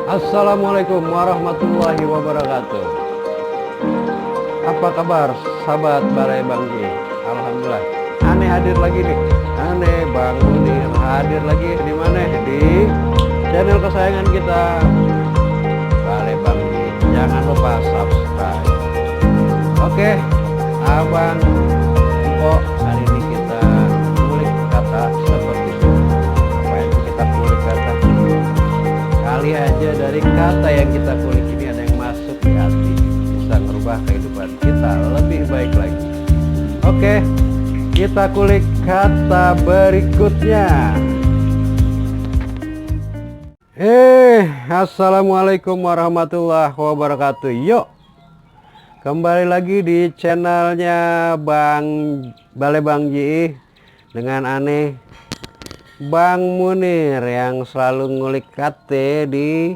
Assalamualaikum warahmatullahi wabarakatuh. Apa kabar sahabat Balai Bang Ji? Alhamdulillah. Aneh hadir lagi nih. Aneh Bang Munir hadir lagi di mana? Di channel kesayangan kita Balai Bang Ji. Jangan lupa subscribe. Oke, Abang Empok, hari ini kita kulik kata seperti itu. Apa yang kita kulik kata? Kali aja dari kata yang kita kulik ini ada yang masuk di hati, bisa merubah kehidupan kita lebih baik lagi. Oke, kita kulik kata berikutnya. Assalamualaikum warahmatullahi wabarakatuh. Yuk, kembali lagi di channelnya Balai Bang Ji dengan aneh Bang Munir yang selalu ngulik kate di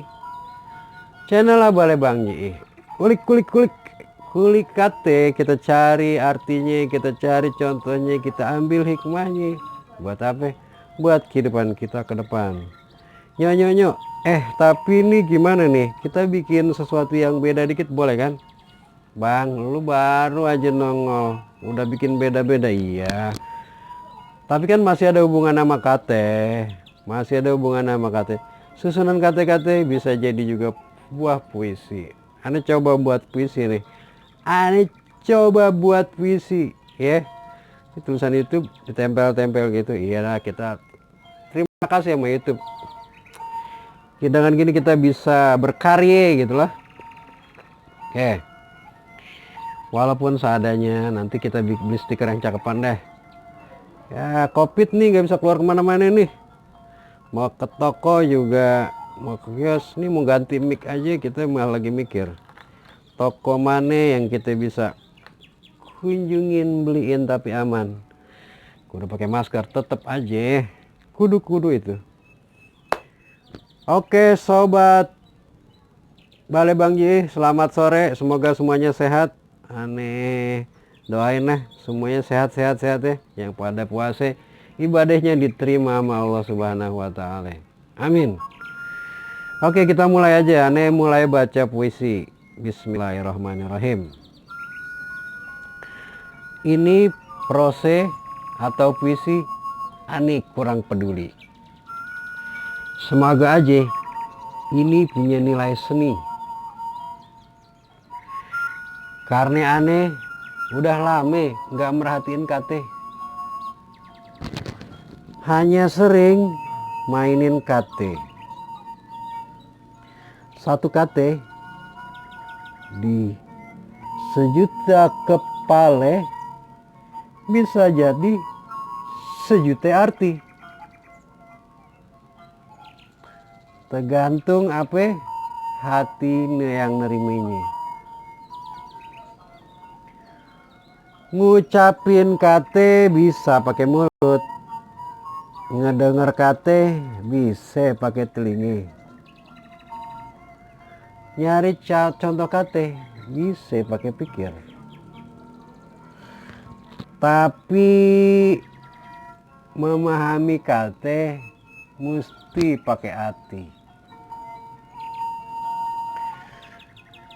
channel Balai Bang Ji. Kulik kate, kita cari artinya, kita cari contohnya, kita ambil hikmahnya. Buat apa? Buat kehidupan kita ke depan. Nyok. Tapi ini gimana nih? Kita bikin sesuatu yang beda dikit boleh kan? Bang, lu baru aja nongol, udah bikin beda-beda. Iya. Tapi kan masih ada hubungan sama kate, susunan kate-kate bisa jadi juga buah puisi. Ane coba buat puisi nih, ya. Tulisan YouTube ditempel-tempel gitu. Iyalah, kita terima kasih sama YouTube. Dengan gini kita bisa berkarya gitu lah. Oke, walaupun seadanya, nanti kita beli stiker yang cakepan deh. Ya, COVID nih nggak bisa keluar kemana-mana nih. Mau ke toko juga, mau ke kios nih, mau ganti mic aja kita malah lagi mikir toko mana yang kita bisa kunjungin, beliin tapi aman. Kudu pakai masker tetap aja, kudu itu. Oke sobat Balai Bang Ji, selamat sore, semoga semuanya sehat. Aneh doain lah semuanya sehat-sehat ya, yang pada puasa ibadahnya diterima sama Allah Subhanahu wa taala. Amin. Oke, kita mulai aja. Aneh mulai baca puisi. Bismillahirrahmanirrahim. Ini prose atau puisi, aneh kurang peduli. Semoga aja ini punya nilai seni. Karena aneh udah lama nggak merhatiin kate, hanya sering mainin kate. Satu kate di sejuta kepala bisa jadi sejuta arti. Tergantung apa hati yang nerimanya. Ngucapin kate bisa pakai mulut, ngedenger kate bisa pakai telinga, nyari contoh kate bisa pakai pikir. Tapi memahami kate mesti pakai hati.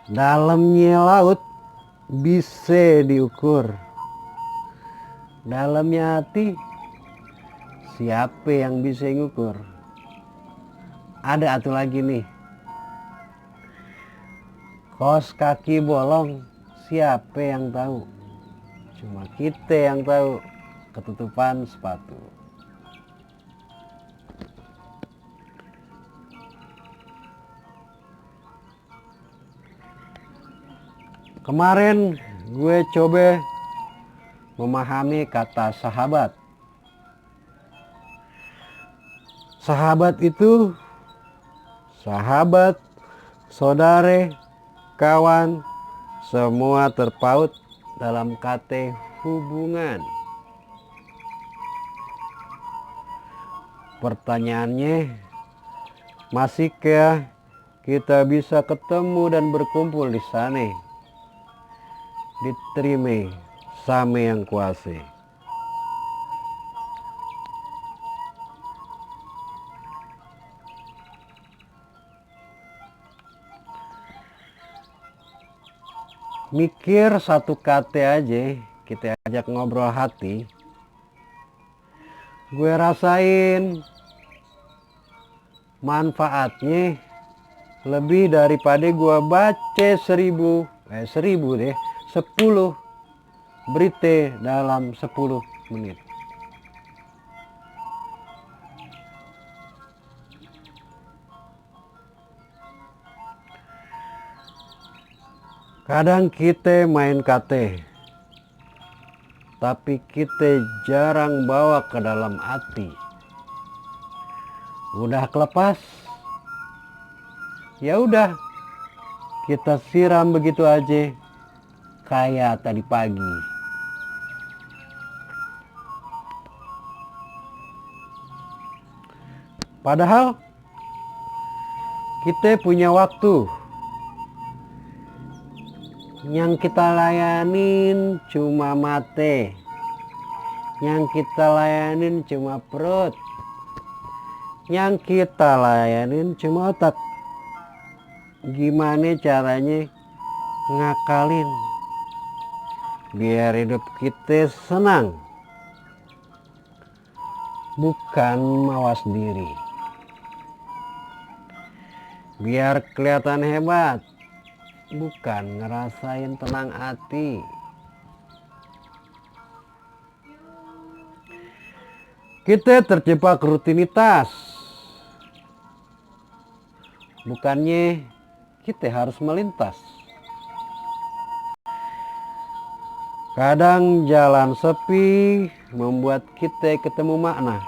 Dalamnya laut bisa diukur, dalamnya hati siapa yang bisa ngukur. Ada atu lagi nih, kos kaki bolong siapa yang tahu, cuma kita yang tahu ketutupan sepatu. Kemarin gue coba memahami kata sahabat. Sahabat itu sahabat, saudara, kawan, semua terpaut dalam kata hubungan. Pertanyaannya, masihkah kita bisa ketemu dan berkumpul di sana? Diterima sama yang kuasa. mikir satu kata aja, kita ajak ngobrol hati, gue rasain manfaatnya lebih daripada gue baca 1000 deh, 10 berita dalam 10 menit. Kadang kita main kate, tapi kita jarang bawa ke dalam hati. Udah kelepas, ya udah kita siram begitu aja, kayak tadi pagi. Padahal kita punya waktu. Yang kita layanin cuma mate, yang kita layanin cuma perut, yang kita layanin cuma otak. Gimana caranya ngakalin biar hidup kita senang, bukan mawas diri. Biar kelihatan hebat, bukan ngerasain tenang hati. Kita terjebak rutinitas, bukannya kita harus melintas. Kadang jalan sepi membuat kita ketemu makna.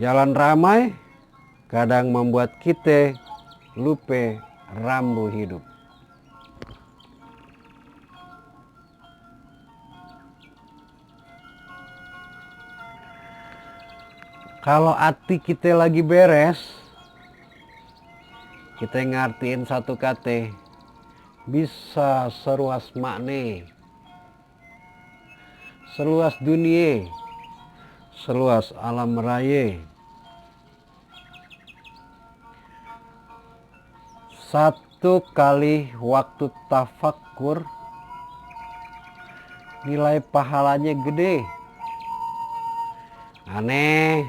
Jalan ramai kadang membuat kita lupa rambu hidup. Kalau hati kita lagi beres, kita ngertiin satu kata, bisa seluas makna, seluas dunia, seluas alam raya. Satu kali waktu tafakkur, nilai pahalanya gede. Aneh,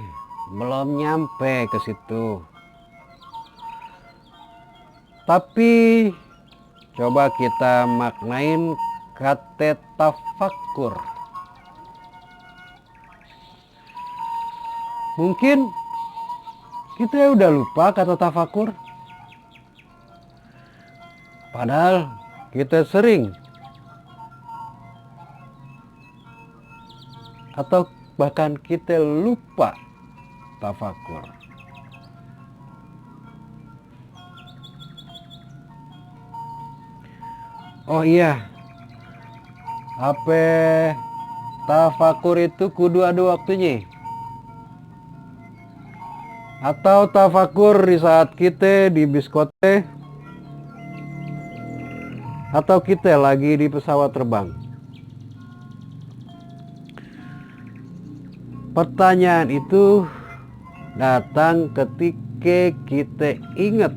belum nyampe ke situ. Tapi coba kita maknain kata tafakkur. Mungkin kita udah lupa kata tafakkur. Padahal kita sering atau bahkan kita lupa tafakkur. Oh iya, apa tafakkur itu kudu ada waktunya? Atau tafakkur di saat kita di biskote, atau kita lagi di pesawat terbang? Pertanyaan itu datang ketika kita ingat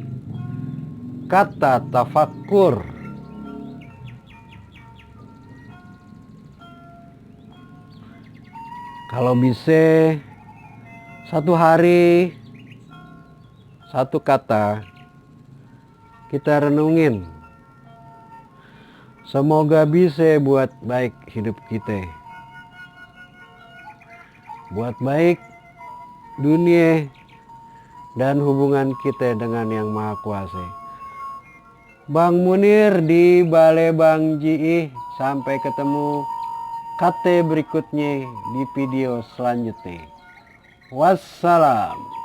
kata tafakkur. Kalau bisa satu hari satu kata kita renungin. Semoga bisa buat baik hidup kita, buat baik dunia dan hubungan kita dengan Yang Maha Kuasa. Bang Munir di Balai Bang Ji. Sampai ketemu kata berikutnya di video selanjutnya. Wassalam.